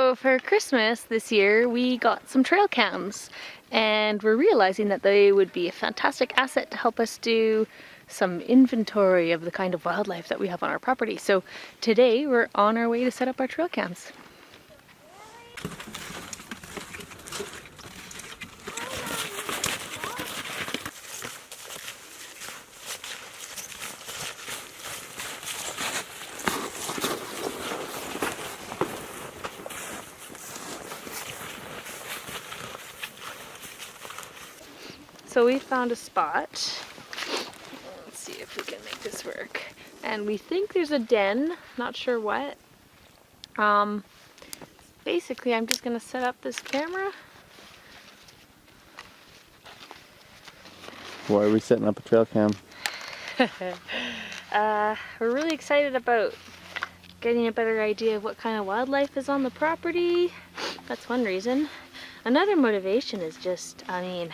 So for Christmas this year, we got some trail cams, and we're realizing that they would be a fantastic asset to help us do some inventory of the kind of wildlife that we have on our property. So today we're on our way to set up our trail cams. So we found a spot. Let's see if we can make this work. And we think there's a den, not sure what. Basically I'm just gonna set up this camera. Why are we setting up a trail cam? We're really excited about getting a better idea of what kind of wildlife is on the property. That's one reason. Another motivation is just, I mean,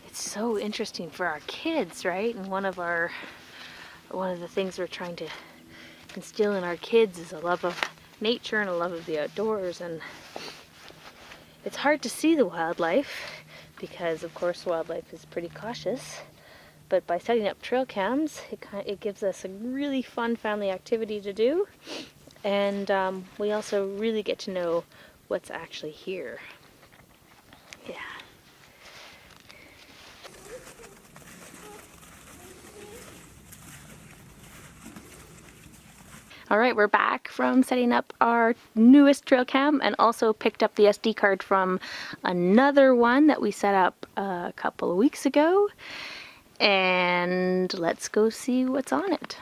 it's so interesting for our kids, right? And one of the things we're trying to instill in our kids is a love of nature and a love of the outdoors. And it's hard to see the wildlife because, of course, wildlife is pretty cautious. But by setting up trail cams, it gives us a really fun family activity to do. And we also really get to know what's actually here. Yeah. Alright, we're back from setting up our newest trail cam and also picked up the SD card from another one that we set up a couple of weeks ago. And let's go see what's on it.